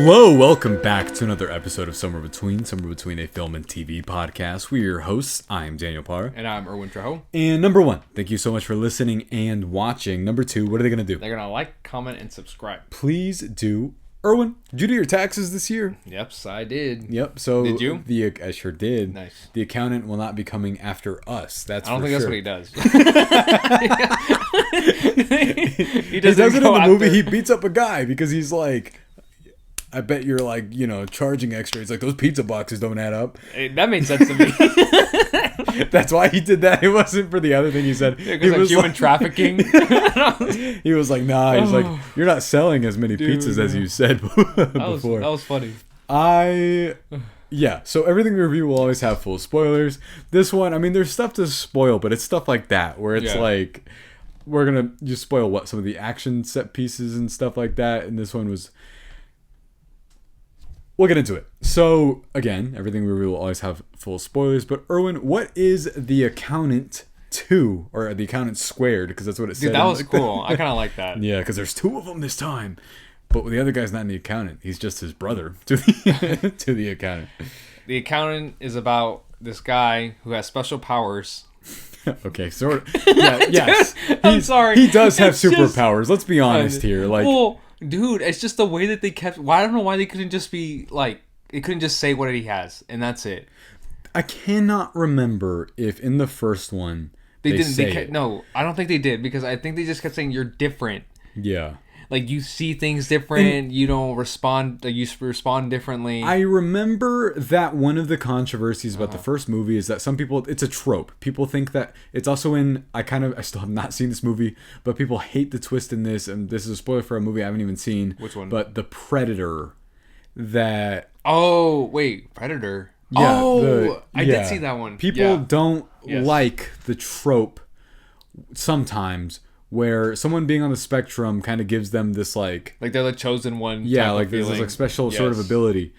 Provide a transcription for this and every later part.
Hello, welcome back to another episode of Somewhere Between a Film and TV podcast. We're your hosts. I'm Daniel Parr. And I'm Erwin Trejo. And number one, thank you so much for listening and watching. Number two, what are they going to do? They're going to like, comment, and subscribe. Please do. Erwin, did you do your taxes this year? Yep, I did. Yep, so... Did you? I sure did. Nice. The accountant will not be coming after us, that's for sure. I don't think that's what he does. He does it in the movie, he beats up a guy because he's like... I bet you're like, charging extra. He's like, those pizza boxes don't add up. That made sense to me. That's why he did that. It wasn't for the other thing he said. Yeah, it was human trafficking. He was like, nah. He's like, you're not selling as many pizzas as you said before. That was funny. Yeah, so everything we review will always have full spoilers. This one, I mean, there's stuff to spoil, but it's stuff like that, where it's like, we're going to just spoil some of the action set pieces and stuff like that. And this one was... We'll get into it. So, again, everything we review will always have full spoilers. But, Erwin, what is The Accountant 2? Or The Accountant Squared, because that's what it said. Dude, that was cool. I kind of like that. Yeah, because there's two of them this time. But the other guy's not the accountant. He's just his brother to the accountant. The Accountant is about this guy who has special powers. Okay, sort of. Yeah, yes. I'm sorry. He does have superpowers. Let's be honest here. Like, well, dude, it's just the way that they kept... I don't know why they couldn't just be like... They couldn't just say what he has, and that's it. I cannot remember if in the first one they didn't. No, I don't think they did, because I think they just kept saying you're different. Yeah. Like, you see things different, you don't respond, you respond differently. I remember that one of the controversies about the first movie is that some people, it's a trope. People think that it's also in, I still have not seen this movie, but people hate the twist in this, and this is a spoiler for a movie I haven't even seen. Which one? But The Predator, that... Oh, wait, Predator. Yeah, I did see that one. People don't like the trope sometimes where someone being on the spectrum kind of gives them this like they're the chosen one. Yeah, like there's this like special sort of ability.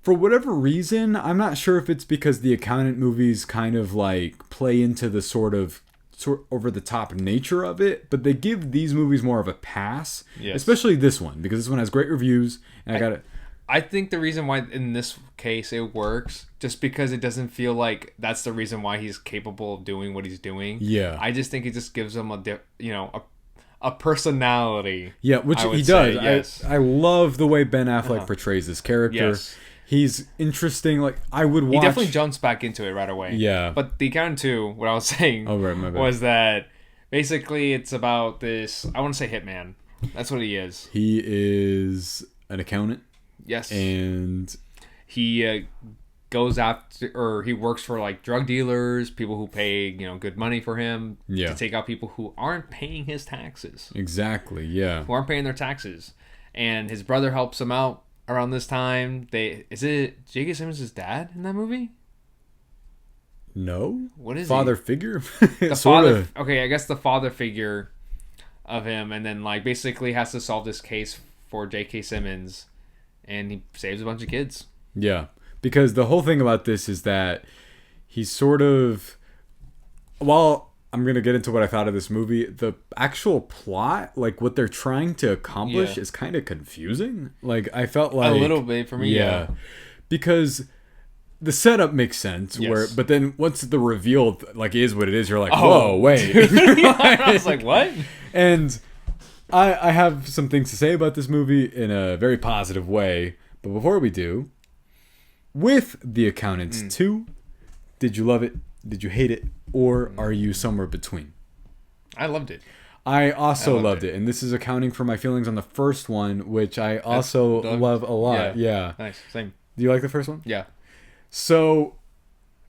For whatever reason, I'm not sure if it's because the Accountant movies kind of like play into the sort over the top nature of it, but they give these movies more of a pass. Yes. Especially this one, because this one has great reviews, and I think the reason why in this case it works, just because it doesn't feel like that's the reason why he's capable of doing what he's doing. Yeah. I just think it just gives him a personality. Yeah, which he does. Yes. I love the way Ben Affleck portrays his character. Yes. He's interesting. Like, I would watch... He definitely jumps back into it right away. Yeah. But The Accountant 2, what I was saying was that basically it's about this... I want to say hitman. That's what he is. He is an accountant. Yes. And he goes after, or he works for like drug dealers, people who pay, good money for him to take out people who aren't paying his taxes. Exactly, yeah. Who aren't paying their taxes. And his brother helps him out around this time. Is it J.K. Simmons' dad in that movie? No. What is father he? Figure? The father. Okay, I guess the father figure of him, and then like basically has to solve this case for J.K. Simmons. And he saves a bunch of kids. Yeah. Because the whole thing about this is that he's sort of... While I'm going to get into what I thought of this movie, the actual plot, like what they're trying to accomplish is kind of confusing. Like, I felt like... A little bit for me, yeah. Because the setup makes sense, but then once the reveal like is what it is, you're like, whoa, wait. I was like, what? And... I have some things to say about this movie in a very positive way. But before we do, with The Accountants 2, did you love it? Did you hate it? Or are you somewhere between? I loved it. I also loved it. And this is accounting for my feelings on the first one, which I also love a lot. Yeah. Nice. Same. Do you like the first one? Yeah. So...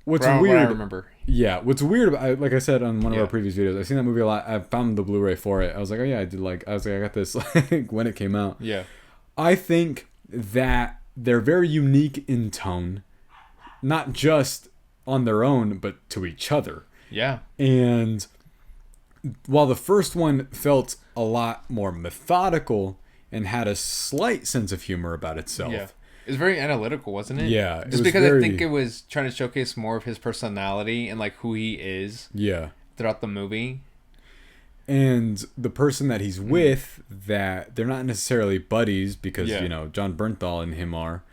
What's weird? What I remember. Yeah, what's weird about, like I said on one of our previous videos, I've seen that movie a lot. I found the Blu-ray for it. I was like, oh yeah, I got this like when it came out. Yeah. I think that they're very unique in tone, not just on their own, but to each other. Yeah. And while the first one felt a lot more methodical and had a slight sense of humor about itself. Yeah. It was very analytical, wasn't it? Yeah. Just because I think it was trying to showcase more of his personality and like who he is. Yeah. Throughout the movie. And the person that he's with, that they're not necessarily buddies because, you know, John Bernthal and him are,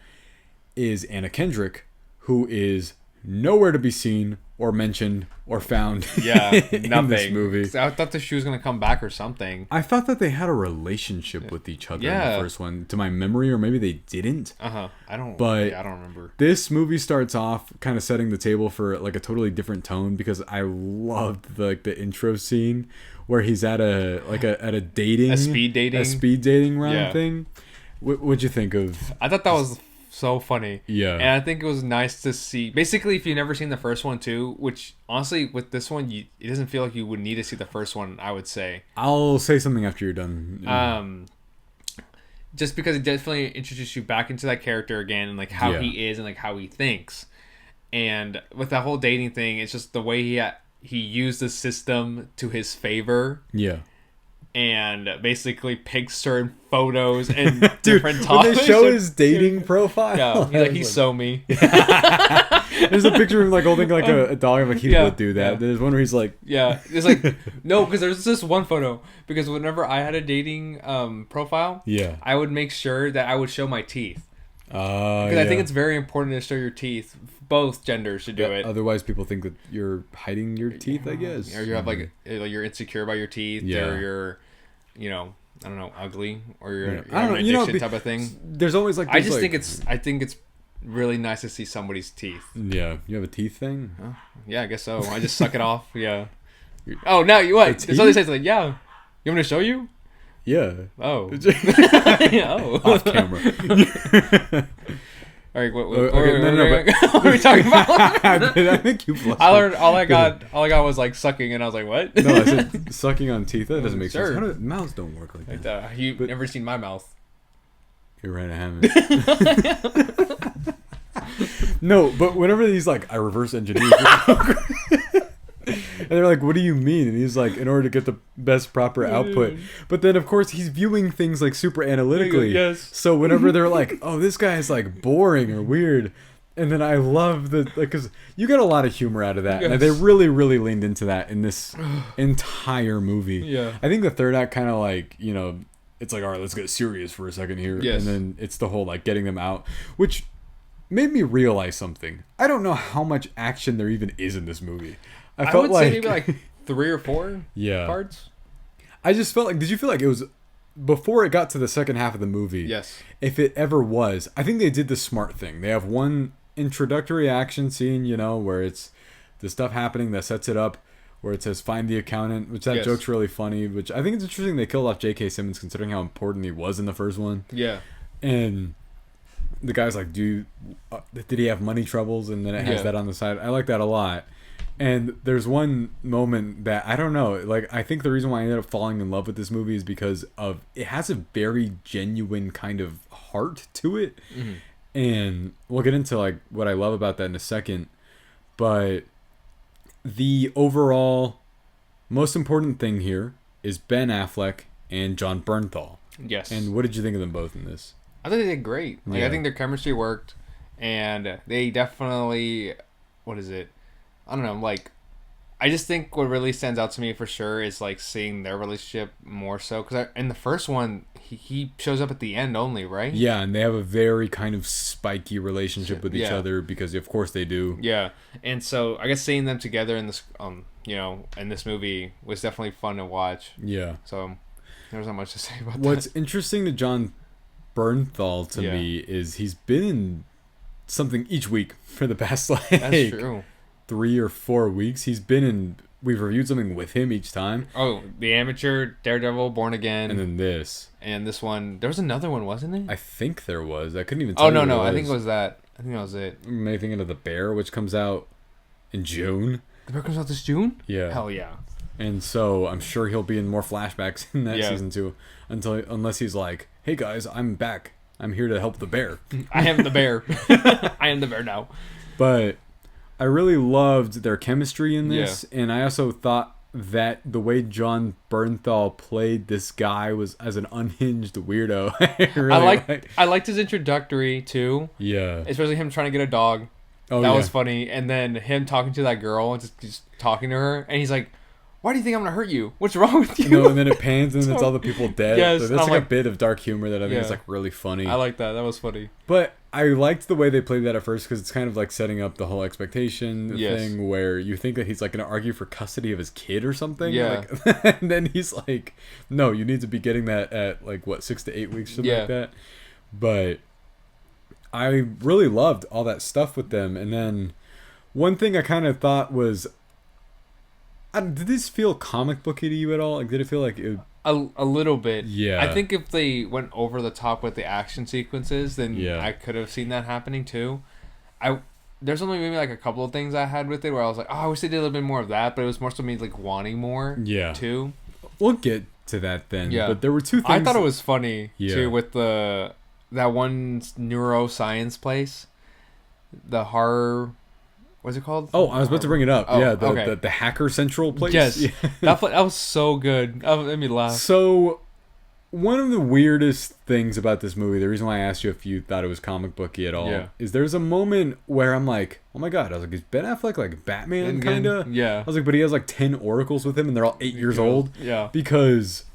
is Anna Kendrick, who is nowhere to be seen or mentioned or found in this movie. I thought that she was going to come back or something. I thought that they had a relationship with each other in the first one, to my memory, or maybe they didn't. I don't remember. This movie starts off kind of setting the table for like a totally different tone, because I loved the intro scene where he's at a speed dating round thing. What'd you think of? I thought that was so funny. Yeah. And I think it was nice to see. Basically, if you've never seen the first one too, which honestly with this one, it doesn't feel like you would need to see the first one, I would say. I'll say something after you're done. Just because it definitely introduced you back into that character again, and like how he is and like how he thinks. And with that whole dating thing, it's just the way he used the system to his favor. Yeah. And basically picks certain photos and different topics. When they show his dating profile, he's so me. There's a picture of him like holding like a dog. I'm like, he would do that. There's one where he's like, it's like no, because there's this one photo. Because whenever I had a dating profile, I would make sure that I would show my teeth. Because I think it's very important to show your teeth. Both genders should do it. Otherwise, people think that you're hiding your teeth, I guess. Or you have like you're insecure about your teeth, or you're, I don't know, ugly, or you're an addiction type of thing. There's always like. I think it's really nice to see somebody's teeth. Yeah, you have a teeth thing. Yeah, I guess so. I just suck it off. Yeah. Oh, now you what? That's all they say. It's like, you want me to show you? Yeah. Oh. Off camera. All right, what are we talking about? I think you blushed. All I got was like sucking, and I was like, what? No, I said sucking on teeth. That doesn't make sense. Mouths don't work like that. You've never seen my mouth. You're right, I haven't. No, but whenever he's like, I reverse engineered. And they're like, what do you mean? And he's like, in order to get the best proper output. But then, of course, he's viewing things like super analytically. Yes. So whenever they're like, oh, this guy is like boring or weird. And then I love because you get a lot of humor out of that. Yes. And they really, really leaned into that in this entire movie. Yeah. I think the third act kind of like, it's like, all right, let's get serious for a second here. Yes. And then it's the whole like getting them out, which made me realize something. I don't know how much action there even is in this movie. I felt would say maybe like 3 or 4 parts. I just felt like, did you feel like it was, before it got to the second half of the movie, yes, if it ever was, I think they did the smart thing. They have one introductory action scene, where it's the stuff happening that sets it up, where it says find the accountant, which that joke's really funny, which I think it's interesting they killed off J.K. Simmons considering how important he was in the first one. Yeah. And the guy's like, did he have money troubles? And then it has that on the side. I like that a lot. And there's one moment that, I don't know, like, I think the reason why I ended up falling in love with this movie is because of, it has a very genuine kind of heart to it. Mm-hmm. And we'll get into, like, what I love about that in a second. But the overall most important thing here is Ben Affleck and John Bernthal. Yes. And what did you think of them both in this? I thought they did great. Like, I think their chemistry worked. And they definitely, I don't know, like, I just think what really stands out to me for sure is, like, seeing their relationship more so. Because in the first one, he shows up at the end only, right? Yeah, and they have a very kind of spiky relationship with each other because, of course, they do. Yeah, and so I guess seeing them together in this, in this movie was definitely fun to watch. Yeah. So there's not much to say about that. What's interesting to John Bernthal to me is he's been in something each week for the past, like... That's true. 3 or 4 weeks. We've reviewed something with him each time. Oh, The Amateur, Daredevil, Born Again. And then this. And this one. There was another one, wasn't there? I think there was. I couldn't even tell you. Oh, no. I think it was that. I think that was it. I'm maybe thinking of The Bear, which comes out in June. The Bear comes out this June? Yeah. Hell yeah. And so I'm sure he'll be in more flashbacks in that season too. Unless he's like, hey guys, I'm back. I'm here to help the bear. I am the bear. I am the bear now. But... I really loved their chemistry in this, and I also thought that the way John Bernthal played this guy was as an unhinged weirdo. I liked his introductory too. Yeah, especially him trying to get a dog. That was funny, and then him talking to that girl and just talking to her, and he's like, why do you think I'm gonna hurt you? What's wrong with you? No, and then it pans and then it's all the people dead. Yes, so that's like a bit of dark humor that I think is like really funny. I like that. That was funny. But I liked the way they played that at first because it's kind of like setting up the whole expectation thing where you think that he's like going to argue for custody of his kid or something. Yeah. Like, and then he's like, no, you need to be getting that at like, what, 6 to 8 weeks, something like that. But I really loved all that stuff with them. And then one thing I kind of thought was, did this feel comic booky to you at all? Like, did it feel like it? A little bit. Yeah. I think if they went over the top with the action sequences, then I could have seen that happening too. There's only maybe like a couple of things I had with it where I was like, oh, I wish they did a little bit more of that, but it was more so me like wanting more. Too. We'll get to that then. Yeah. But there were two things. I thought it was funny too with that one neuroscience place, the horror. What's it called? Oh, I was about to bring it up. Oh, the Hacker Central place. Yes. That was so good. That made me laugh. So, one of the weirdest things about this movie, the reason why I asked you if you thought it was comic booky at all, is there's a moment where I'm like, oh my god, I was like, is Ben Affleck like Batman, kind of? Yeah. I was like, but he has like 10 oracles with him and they're all 8 years old. Yeah. Because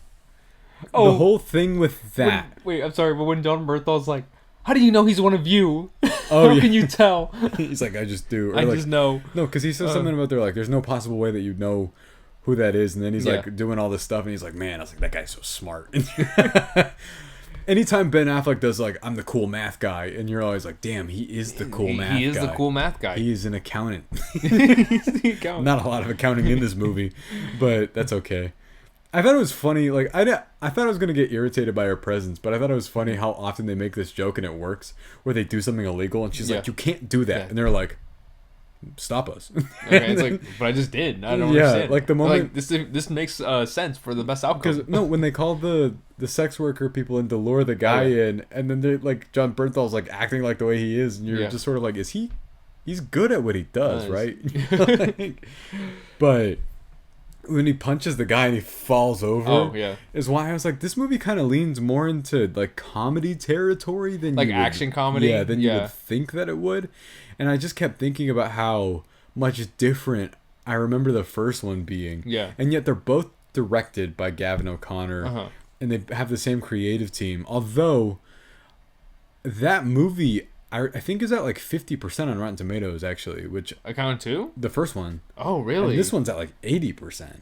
the whole thing with that. Wait, I'm sorry, but when John Bernthal's like, how do you know he's one of you? Oh, How can you tell? He's like, I just do. Or I like, just know. No, because he says something about there's no possible way that you know who that is. And then he's like doing all this stuff and he's like, man, I was like, that guy's so smart. Anytime Ben Affleck does like, I'm the cool math guy, and you're always like, damn, he is the cool math guy. He is the cool math guy. He's an accountant. He's the accountant. Not a lot of accounting in this movie, but that's okay. I thought it was funny. Like I thought I was gonna get irritated by her presence, but I thought it was funny how often they make this joke and it works, where they do something illegal and she's like, "You can't do that," and they're like, "Stop us." Okay, it's like, but I just did. I don't understand. Like the moment this makes sense for the best outcome. Because no, when they call the sex worker people in to lure the guy in, and then they like John Bernthal's like acting like the way he is, and you're just sort of like, is he? He's good at what he does, right? But when he punches the guy and he falls over, is why I was like, this movie kind of leans more into like comedy territory than like action comedy. Yeah, than you would think that it would. And I just kept thinking about how much different I remember the first one being. Yeah. And yet they're both directed by Gavin O'Connor, and they have the same creative team. Although that movie, I think is at like 50% on Rotten Tomatoes, actually. Which Accountant 2? The first one. Oh, really? And this one's at like 80%.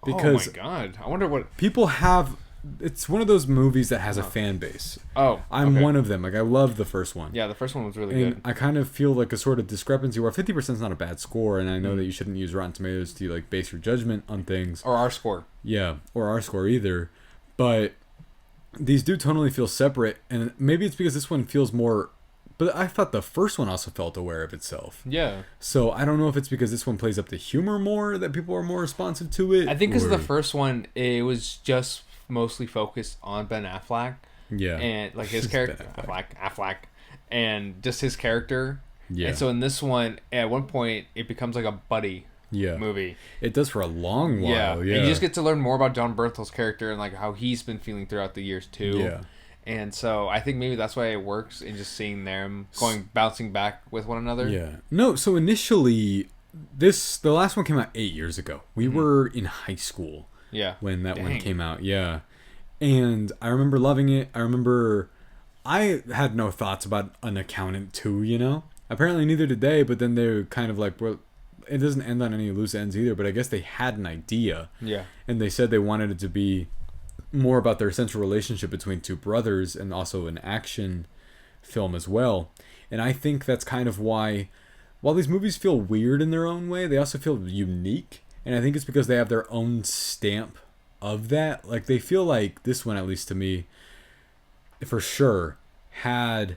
Because oh my god! I wonder what people have. It's one of those movies that has a fan base. Oh, I'm one of them. Like I love the first one. Yeah, the first one was really good. I kind of feel like a sort of discrepancy where 50% is not a bad score, and I know that you shouldn't use Rotten Tomatoes to like base your judgment on things or our score. Yeah, or our score either. But these do totally feel separate, and maybe it's because this one feels more. But I thought the first one also felt aware of itself. Yeah. So I don't know if it's because this one plays up the humor more that people are more responsive to it. I think because the first one, it was just mostly focused on Ben Affleck. Yeah. And like his character, Affleck, and just his character. Yeah. And so in this one, at one point, it becomes like a buddy movie. It does for a long while. Yeah. And you just get to learn more about John Bernthal's character and like how he's been feeling throughout the years too. Yeah. And so I think maybe that's why it works in just seeing them bouncing back with one another. Yeah. No, so initially, the last one came out 8 years ago. We were in high school when that one came out. Yeah. And I remember loving it. I had no thoughts about an Accountant 2, you know? Apparently neither did they, but then they're kind of like, well, it doesn't end on any loose ends either, but I guess they had an idea. Yeah. And they said they wanted it to be more about their central relationship between two brothers and also an action film as well. And I think that's kind of why, while these movies feel weird in their own way, they also feel unique. And I think it's because they have their own stamp of that. Like, they feel like this one, at least to me, for sure, had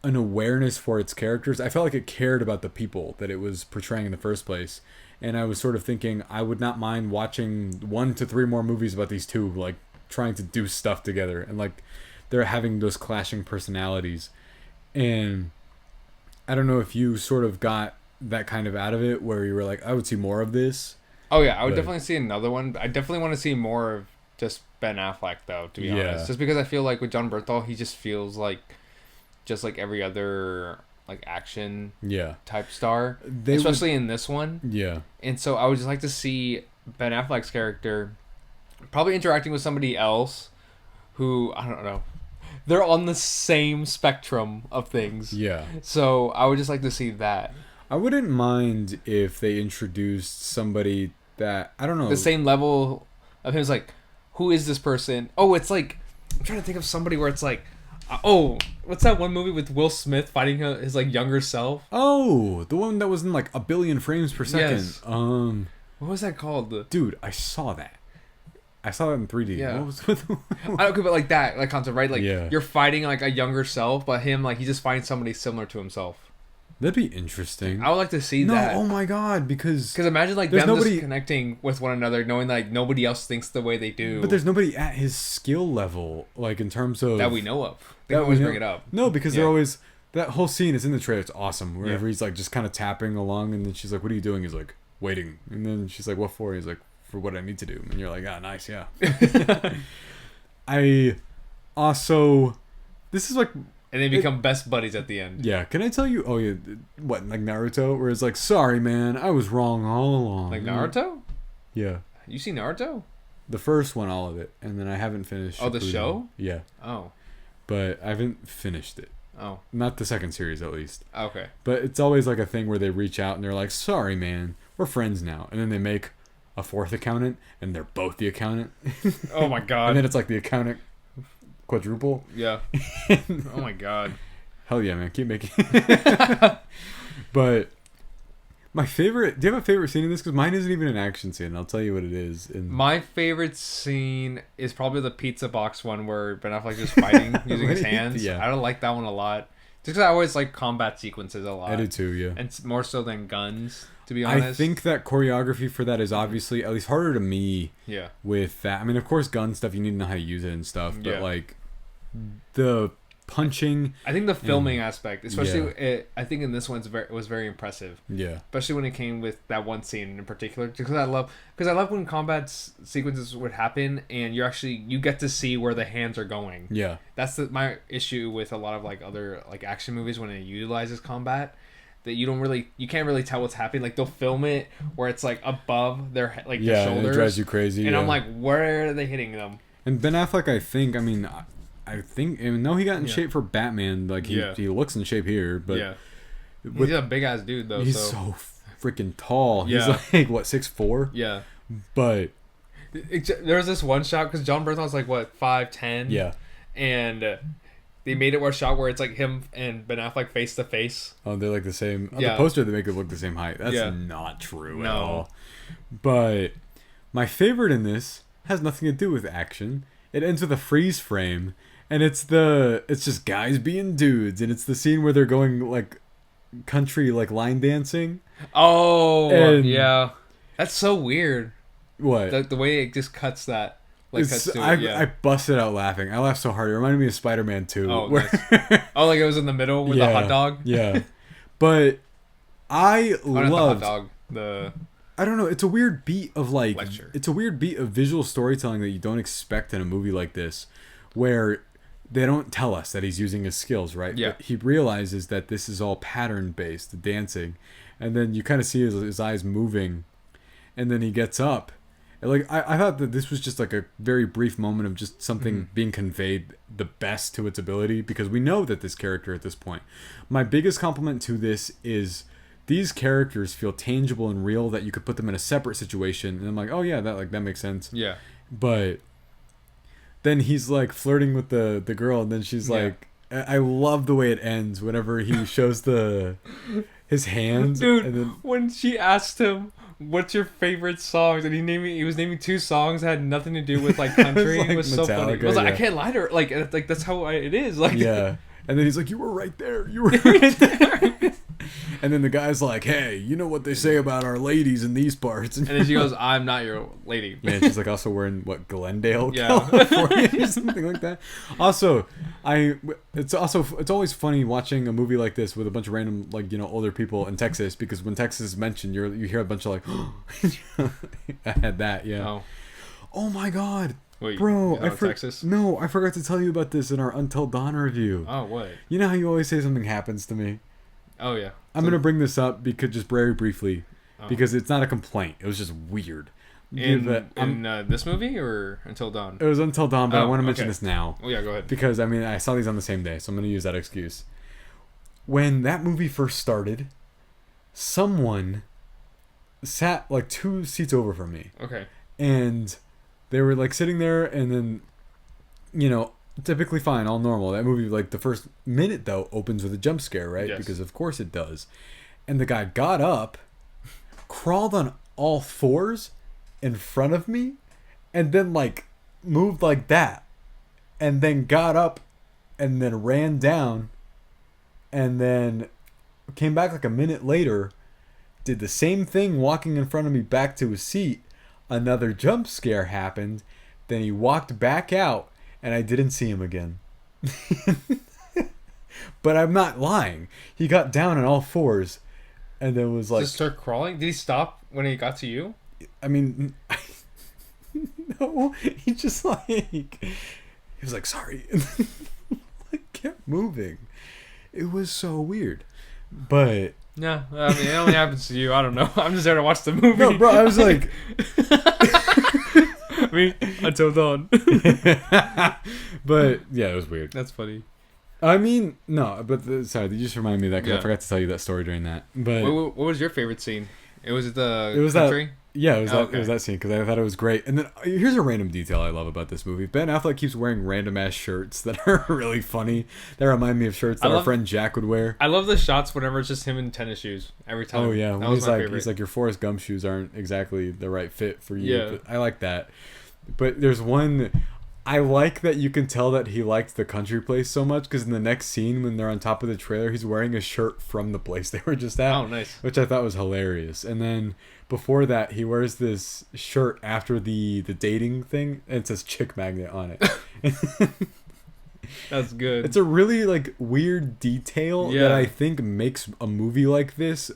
an awareness for its characters. I felt like it cared about the people that it was portraying in the first place. And I was sort of thinking I would not mind watching 1 to 3 more movies about these two, like, trying to do stuff together. And, like, they're having those clashing personalities. And I don't know if you sort of got that kind of out of it, where you were like, I would see more of this. Oh, yeah. I would definitely see another one. I definitely want to see more of just Ben Affleck, though, to be honest. Just because I feel like with John Bernthal, he just feels like just like every other like action type star, especially in this one. Yeah. And so I would just like to see Ben Affleck's character probably interacting with somebody else who, I don't know, they're on the same spectrum of things. Yeah. So I would just like to see that. I wouldn't mind if they introduced somebody that, I don't know. The same level of him is like, who is this person? Oh, it's like, I'm trying to think of somebody where it's like, what's that one movie with Will Smith fighting his like younger self? Oh, the one that was in like 1 billion frames per second. Yes. What was that called? Dude, I saw that. I saw that in 3D. Yeah. What was I don't but like that like concept, right? Like Yeah. you're fighting like a younger self, but him like he just finds somebody similar to himself. That'd be interesting. I would like to see No, that. oh my god, because Imagine like them just connecting with one another, knowing that like nobody else thinks the way they do. But there's nobody at his skill level, like in terms of that we know of. They always bring it up. No, because they're always that whole scene is in the trailer. It's awesome. Whenever he's like just kind of tapping along, and then she's like, "What are you doing?" He's like, "Waiting." And then she's like, "What for?" He's like, "For what I need to do." And you're like, "Ah, nice, yeah." I also, this is like. And they become best buddies at the end. Yeah, can I tell you? Oh yeah, what like Naruto, where it's like, "Sorry, man, I was wrong all along." Like Naruto? Yeah. You see Naruto? The first one, all of it, and then I haven't finished. Oh, the show? Yeah. Oh. But I haven't finished it. Oh. Not the second series, at least. Okay. But it's always like a thing where they reach out and they're like, "Sorry, man, we're friends now," and then they make a fourth accountant, and they're both the accountant. Oh my god. And then it's like the accountant quadruple. Yeah. Oh my god. Hell yeah, man, keep making. But my favorite. Do you have a favorite scene in this? Because mine isn't even an action scene. I'll tell you what it is. My favorite scene is probably the pizza box one where Ben Affleck just fighting using his hands. Yeah. I don't like that one a lot. Just because I always like combat sequences a lot. I do too, yeah. And more so than guns, to be honest. I think that choreography for that is obviously at least harder to me. Yeah. With that, I mean, of course, gun stuff you need to know how to use it and stuff, but like the punching. I think the filming aspect, especially, I think in this one, it was very impressive. Yeah. Especially when it came with that one scene in particular, because I love when combat sequences would happen and you get to see where the hands are going. Yeah. That's my issue with a lot of like other like action movies when it utilizes combat. That you can't really tell what's happening. Like they'll film it where it's like above their their shoulders. Yeah, it drives you crazy. And I'm like, where are they hitting them? And Ben Affleck, I think, he got in shape for Batman. Like he looks in shape here, but he's a big ass dude though. He's so freaking tall. Yeah. He's like what 6'4"? Yeah. But there was this one shot because John Bernthal was like what 5'10". Yeah. And they made it a shot where it's like him and Ben Affleck face to face. Oh, they're like the same. On the poster, they make it look the same height. That's not true at all. But my favorite in this has nothing to do with action. It ends with a freeze frame, and it's just guys being dudes, and it's the scene where they're going like country like line dancing. Oh, yeah, that's so weird. What? The way it just cuts that. I busted out laughing. I laughed so hard. It reminded me of Spider-Man 2. Oh, nice. Like it was in the middle with the hot dog? Yeah. But I loved... the hot dog. I don't know. It's a weird beat of like... Lecture. It's a weird beat of visual storytelling that you don't expect in a movie like this. Where they don't tell us that he's using his skills, right? Yeah. But he realizes that this is all pattern-based, dancing. And then you kind of see his eyes moving. And then he gets up. Like I thought that this was just like a very brief moment of just something being conveyed the best to its ability, because we know that this character at this point. My biggest compliment to this is these characters feel tangible and real, that you could put them in a separate situation, and I'm like, oh yeah, that makes sense. Yeah. But then he's like flirting with the girl, and then she's like, I love the way it ends whenever he shows his hands. Dude, and then, when she asked him, what's your favorite songs? And he was naming 2 songs that had nothing to do with like country. It was so funny. I was like, I can't lie to her. Like that's how it is. Like, yeah. And then he's like, you were right there. You were right there. And then the guy's like, hey, you know what they say about our ladies in these parts. And then she goes, I'm not your lady. Yeah, she's like also wearing what, Glendale, yeah, California or something like that. Also, it's always funny watching a movie like this with a bunch of random older people in Texas, because when Texas is mentioned, you hear a bunch of like, I had that, yeah. Oh my god. Wait, bro, Texas? No, I forgot to tell you about this in our Until Dawn review. Oh, what? You know how you always say something happens to me? Oh, yeah. I'm going to bring this up because just very briefly, because it's not a complaint. It was just weird. In this movie or Until Dawn? It was Until Dawn, but I want to mention this now. Oh yeah, go ahead. Because I saw these on the same day, so I'm going to use that excuse. When that movie first started, someone sat like 2 seats over from me. Okay. And they were like sitting there, and then, typically fine, all normal. That movie, like the first minute though, opens with a jump scare, right? Yes. Because of course it does. And the guy got up, crawled on all 4s in front of me, and then like moved like that, and then got up and then ran down, and then came back like a minute later, did the same thing, walking in front of me back to his seat. Another jump scare happened, then he walked back out, and I didn't see him again. But I'm not lying. He got down on all 4s, and then was like... Just start crawling? Did he stop when he got to you? I mean... No, he just like... He was like, sorry. Like, kept moving. It was so weird. But... Yeah, I mean, it only happens to you. I don't know. I'm just there to watch the movie. No, bro, I was like... Until Dawn. But, yeah, it was weird. That's funny. I mean, no, but sorry, you just reminded me of that because I forgot to tell you that story during that. But what was your favorite scene? It was the country? It was that scene because I thought it was great. And then here's a random detail I love about this movie. Ben Affleck keeps wearing random ass shirts that are really funny. That remind me of shirts that our friend Jack would wear. I love the shots whenever it's just him in tennis shoes every time. Oh yeah, that was my favorite. He's like, your Forrest Gump shoes aren't exactly the right fit for you. Yeah, but I like that. But there's one. I like that you can tell that he liked the country place so much because in the next scene when they're on top of the trailer, he's wearing a shirt from the place they were just at. Oh, nice. Which I thought was hilarious. And then before that, he wears this shirt after the dating thing, and it says Chick Magnet on it. That's good. It's a really like weird detail that I think makes a movie like this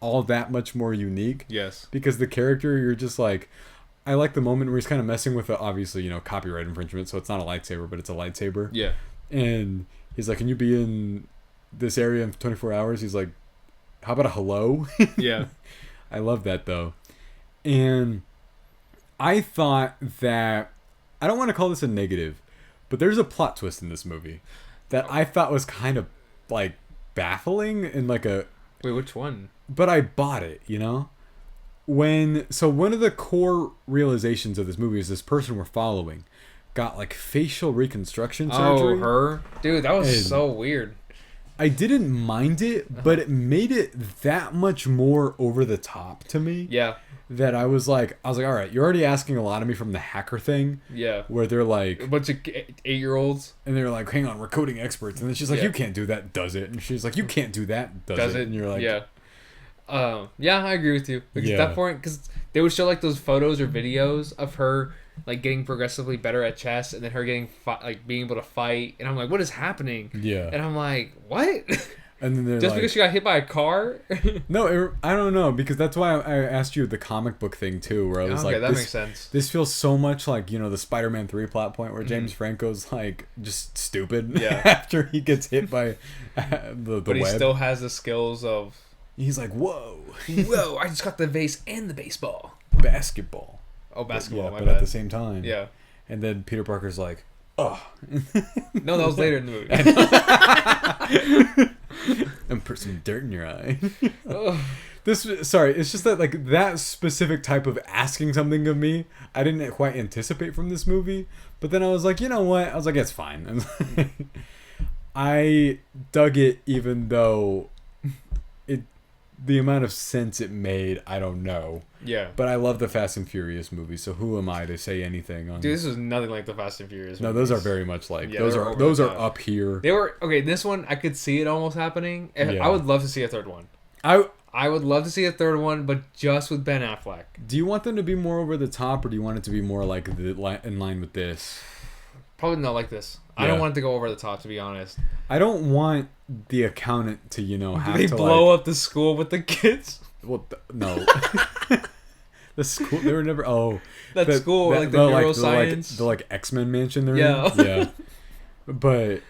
all that much more unique. Yes. Because the character, you're just like... I like the moment where he's kind of messing with obviously, copyright infringement, so it's not a lightsaber, but it's a lightsaber. Yeah. And he's like, can you be in this area in 24 hours? He's like, how about a hello? Yeah. I love that, though. And I thought that... I don't want to call this a negative, but there's a plot twist in this movie that I thought was kind of, like, baffling in like a... Wait, which one? But I bought it, So one of the core realizations of this movie is this person we're following got like facial reconstruction surgery. Oh, her? Dude, that was so weird. I didn't mind it, but it made it that much more over the top to me. Yeah. That I was like, all right, you're already asking a lot of me from the hacker thing. Yeah. Where they're like... A bunch of 8-year-olds. And they're like, hang on, we're coding experts. And then she's like, you can't do that, does it? And she's like, you can't do that, does it? And you're like... Yeah. Yeah, I agree with you. Because at that point, because they would show like those photos or videos of her like getting progressively better at chess, and then her getting being able to fight, and I'm like, what is happening? Yeah. And I'm like, what? And then they're just because she got hit by a car? No, I don't know, because that's why I asked you the comic book thing too, where I was like, that makes sense. This feels so much like the Spider-Man 3 plot point where James Franco's like just stupid after he gets hit by the but web. He still has the skills of. He's like, whoa, I just got the vase and the baseball. Basketball. Oh, basketball, but at the same time. Yeah. And then Peter Parker's like, oh. No, that was later in the movie. And put some dirt in your eye. It's just that like that specific type of asking something of me, I didn't quite anticipate from this movie. But then I was like, you know what? I was like, it's fine. I dug it, even though the amount of sense it made, I don't know. Yeah. But I love the Fast and Furious movies, so who am I to say anything on... Dude, this is nothing like the Fast and Furious movies. No, those are very much like... Yeah, those are up here. They were... Okay, this one, I could see it almost happening. I would love to see a third one. I would love to see a third one, but just with Ben Affleck. Do you want them to be more over the top, or do you want it to be more like in line with this? Probably not like this. Yeah. I don't want it to go over the top, to be honest. I don't want the accountant to, have they to blow up the school with the kids? Well, no. The school, they were never... Oh. School, like the neuroscience. The X-Men mansion they're in? Yeah. But...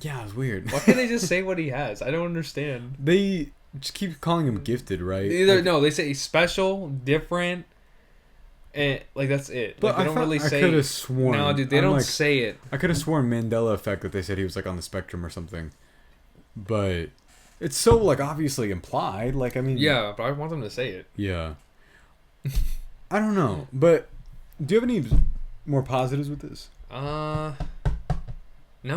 Yeah, it was weird. Why can't they just say what he has? I don't understand. They just keep calling him gifted, right? They say he's special, different. And like that's it. But like, they don't really say. I could have sworn. No, dude, they don't say it. I could have sworn Mandela effect that they said he was like on the spectrum or something. But it's so like obviously implied. Like I mean. Yeah, but I want them to say it. Yeah. I don't know, but do you have any more positives with this? No,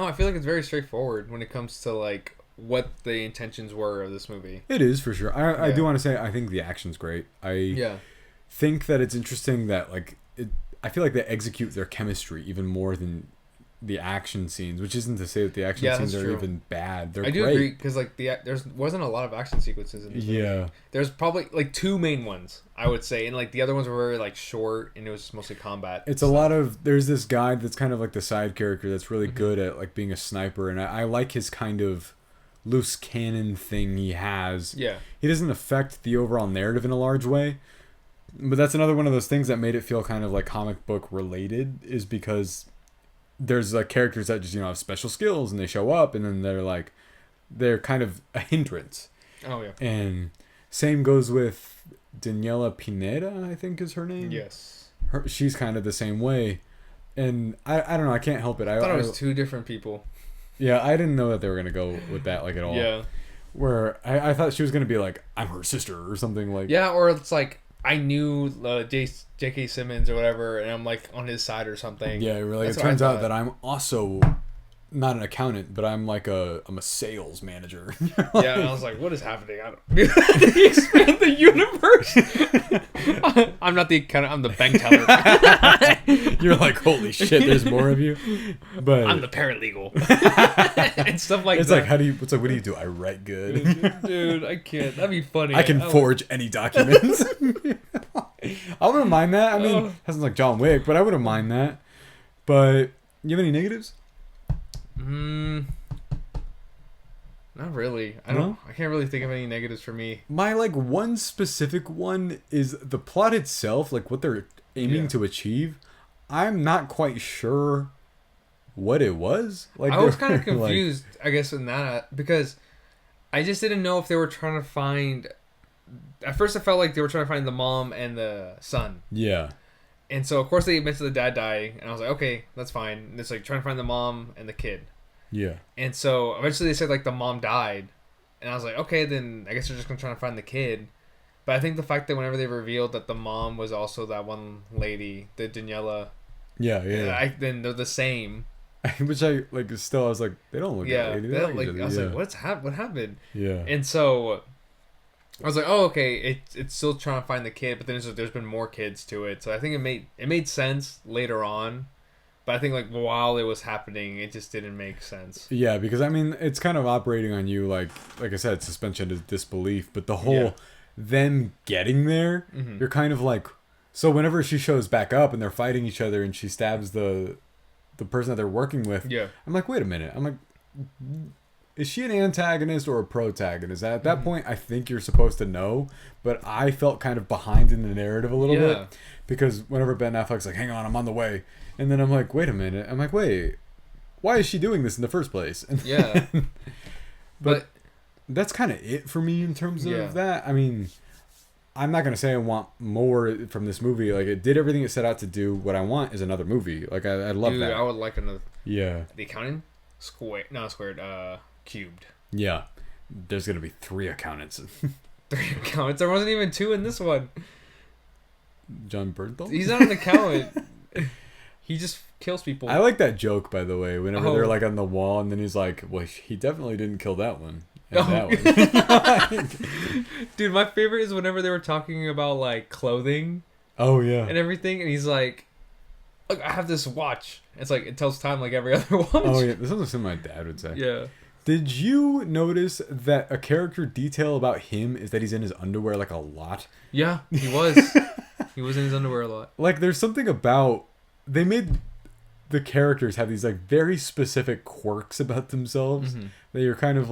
I feel like it's very straightforward when it comes to like what the intentions were of this movie. It is for sure. I do want to say I think the action's great. I think that it's interesting that like I feel like they execute their chemistry even more than the action scenes, which isn't to say that the action scenes are even bad. They're great. I do agree because like there wasn't a lot of action sequences in this movie. There's probably like 2 main ones I would say, and like the other ones were very like short, and it was mostly combat. It's a lot of there's this guy that's kind of like the side character that's really good at like being a sniper, and I like his kind of loose cannon thing he has. Yeah, he doesn't affect the overall narrative in a large way, but that's another one of those things that made it feel kind of like comic book related, is because there's like characters that just have special skills and they show up and then they're kind of a hindrance. Oh yeah. And same goes with Daniella Pineda, I think is her name. Yes. She's kind of the same way, and I don't know. I can't help it. I thought it was 2 different people. Yeah, I didn't know that they were gonna go with that like at all. Yeah. Where I thought she was gonna be like, I'm her sister or something like. Yeah, or it's like I knew J.K. Simmons or whatever, and I'm like on his side or something. Yeah, really. It turns out that I'm also not an accountant, but I'm a sales manager. Yeah, and I was like, what is happening? Did he expand the universe? I'm not the accountant, I'm the bank teller. You're like, holy shit, there's more of you. But I'm the paralegal. And stuff like it's that. It's like, what do you do? I write good. Dude, I can't. That'd be funny. I can forge any documents. I wouldn't mind that. I mean, it sounds like John Wick, but I wouldn't mind that. But you have any negatives? Not really. I can't really think of any negatives for me. My one specific one is the plot itself, like what they're aiming to achieve. I'm not quite sure what it was. Like I was kind of confused, I guess, in that, because I just didn't know if they were trying to find. At first, I felt like they were trying to find the mom and the son. Yeah. And so, of course, they mentioned the dad dying, and I was like, okay, that's fine. And it's like trying to find the mom and the kid. Yeah. And so, eventually they said, the mom died. And I was like, okay, then I guess they're just going to try to find the kid. But I think the fact that whenever they revealed that the mom was also that one lady, the Daniella. Yeah. Then they're the same. Which I, still, I was like, they don't look that lady. I was like, what happened? Yeah. And so I was like, oh, okay, it's still trying to find the kid, but then there's been more kids to it. So I think it made sense later on. But I think while it was happening, it just didn't make sense. Yeah, because I mean, it's kind of operating on you, like I said, suspension of disbelief. But the whole them getting there, you're kind of like, so whenever she shows back up and they're fighting each other and she stabs the person that they're working with, I'm like, wait a minute. I'm like, is she an antagonist or a protagonist? At that point, I think you're supposed to know, but I felt kind of behind in the narrative a little bit, because whenever Ben Affleck's like, hang on, I'm on the way. And then I'm like, wait a minute. I'm like, wait, why is she doing this in the first place? Yeah. but that's kind of it for me in terms of that. I mean, I'm not going to say I want more from this movie. It did everything it set out to do. What I want is another movie. I love that. I would like another. Yeah. The accounting? Squared. Cubed. Yeah. There's going to be 3 accountants. 3 accountants? There wasn't even 2 in this one. John Bernthal? He's not an accountant. He just kills people. I like that joke, by the way, whenever they're on the wall and then he's like, well, he definitely didn't kill that one. And that one. Dude, my favorite is whenever they were talking about clothing. Oh, yeah. And everything. And he's like, look, I have this watch. It's it tells time like every other watch. Oh, yeah. This is something my dad would say. Yeah. Did you notice that a character detail about him is that he's in his underwear a lot? Yeah, he was. He was in his underwear a lot. There's something about... They made the characters have these very specific quirks about themselves that you're kind of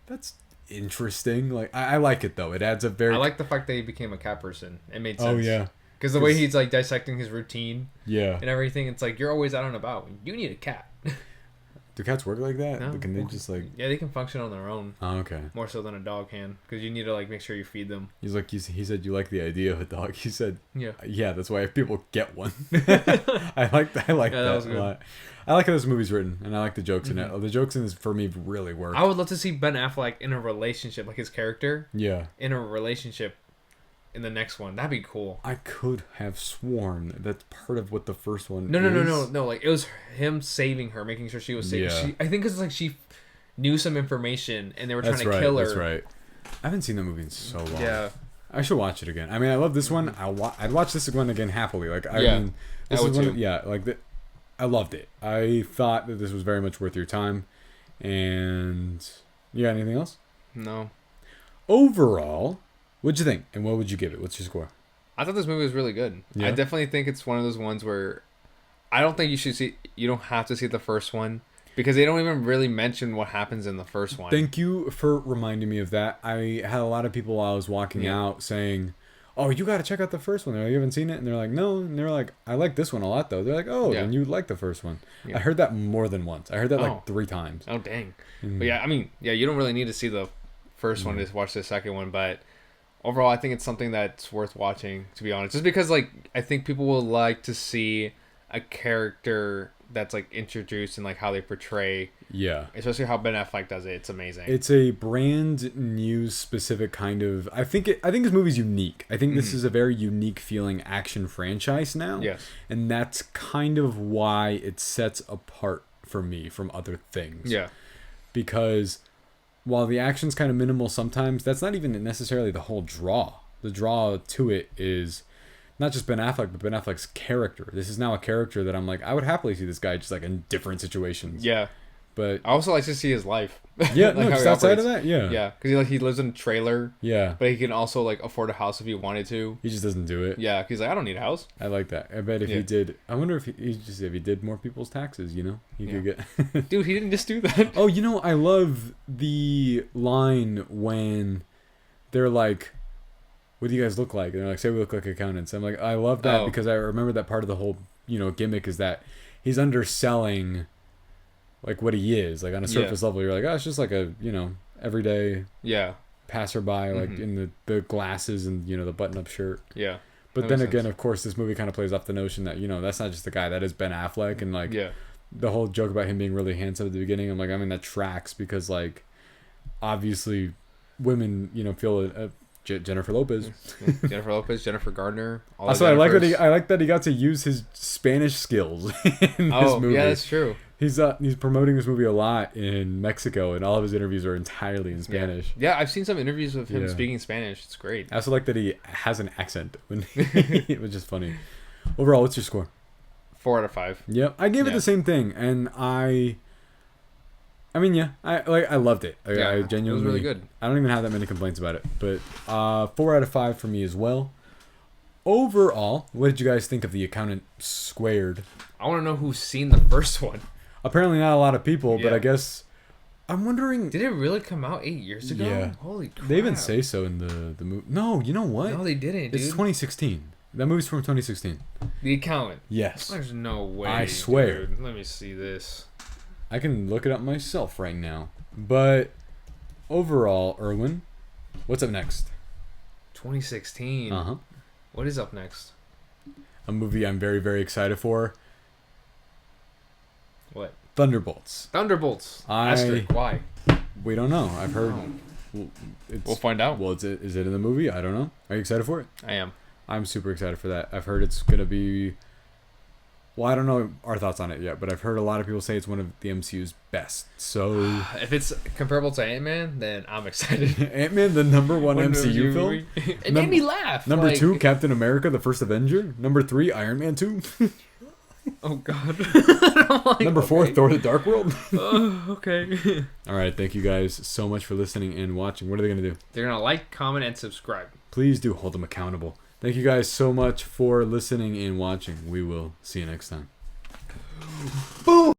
that's interesting. I like it though. It adds a very... I like the fact that he became a cat person. It made sense. Oh yeah. Because the way he's dissecting his routine. Yeah. And everything, it's you're always out and about. You need a cat. Do cats work like that? No. Can they just like? Yeah, they can function on their own. Oh, okay. More so than a dog can, because you need to like make sure you feed them. He's like, he said you like the idea of a dog. He said, yeah, that's why people get one. I like that a lot. I like how this movie's written, and I like the jokes in it. The jokes in this for me really work. I would love to see Ben Affleck in a relationship, like his character. Yeah. In a relationship. In the next one, that'd be cool. I could have sworn that's part of what the first one. No. Like it was him saving her, making sure she was safe. Yeah. I think it's like she knew some information, and they were trying to kill her. That's right. I haven't seen that movie in so long. Yeah. I should watch it again. I mean, I love this one. I'd watch this one again happily. Like I mean, this is one. I loved it. I thought that this was very much worth your time. And you got anything else? No. Overall, what'd you think? And what would you give it? What's your score? I thought this movie was really good. Yeah. I definitely think it's one of those ones where I don't think you don't have to see the first one because they don't even really mention what happens in the first one. Thank you for reminding me of that. I had a lot of people while I was walking out saying, "Oh, you got to check out the first one." They're like, "You haven't seen it?" And they're like, "No." And they're like, "I like this one a lot, though." They're like, "Oh, then you like the first one." Yeah. I heard that more than once. I heard that like 3 times. Oh, dang. But yeah, I mean, you don't really need to see the first one to watch the second one, but overall, I think it's something that's worth watching, to be honest. Just because, like, I think people will like to see a character that's, like, introduced and, like, how they portray. Yeah. Especially how Ben Affleck does it. It's amazing. It's a brand new specific kind of... I think this movie's unique. I think this is a very unique feeling action franchise now. Yes. And that's kind of why it sets apart for me from other things. Yeah. Because while the action's kind of minimal sometimes, that's not even necessarily the whole draw. The draw to it is not just Ben Affleck, but Ben Affleck's character. This is now a character that I'm like, I would happily see this guy just like in different situations. Yeah. But I also like to see his life. Yeah, like just outside of that, yeah. Yeah, because he lives in a trailer. Yeah. But he can also like afford a house if he wanted to. He just doesn't do it. Yeah, because he's like, I don't need a house. I like that. I bet if he did, I wonder if he did more people's taxes, you know? He could get... Dude, he didn't just do that. Oh, you know, I love the line when they're like, what do you guys look like? And they're like, say we look like accountants. I'm like, I love that because I remember that part of the whole, gimmick is that he's underselling like what he is. Like on a surface level, you're like, oh, it's just like a, everyday passerby, like in the glasses and, the button-up shirt. Yeah. But then again, of course, this movie kind of plays off the notion that, that's not just the guy, that is Ben Affleck. And like the whole joke about him being really handsome at the beginning, I'm like, I mean, that tracks because like obviously women, feel Jennifer Lopez, Jennifer Gardner. Also, I like that he got to use his Spanish skills in this movie. Yeah, that's true. He's promoting this movie a lot in Mexico, and all of his interviews are entirely in Spanish. Yeah, I've seen some interviews with him speaking Spanish. It's great. I also like that he has an accent, which is just funny. Overall, what's your score? 4 out of 5. Yep, I gave it the same thing, and I mean, I loved it. I genuinely, it was really good. I don't even have that many complaints about it, but 4 out of 5 for me as well. Overall, what did you guys think of The Accountant Squared? I want to know who's seen the first one. Apparently not a lot of people, but I guess I'm wondering. Did it really come out 8 years ago? Yeah. Holy crap. They even say so in the movie. No, you know what? No, they didn't, dude. It's 2016. That movie's from 2016. The Accountant. Yes. There's no way. I swear. Dude. Let me see this. I can look it up myself right now. But overall, Erwin, what's up next? 2016. Uh-huh. What is up next? A movie I'm very, very excited for. What? Thunderbolts. Asterisk. Why? We don't know. I've heard. We'll find out. Well, is it in the movie? I don't know. Are you excited for it? I am. I'm super excited for that. I've heard it's going to be... Well, I don't know our thoughts on it yet, but I've heard a lot of people say it's one of the MCU's best. So... If it's comparable to Ant-Man, then I'm excited. Ant-Man, the number 1 MCU film? It made me laugh. Number 2, Captain America, the First Avenger. Number 3, Iron Man 2. Oh, God. Number 4, Thor the Dark World. Okay. All right, thank you guys so much for listening and watching. What are they going to do? They're going to like, comment, and subscribe. Please do hold them accountable. Thank you guys so much for listening and watching. We will see you next time. Boom!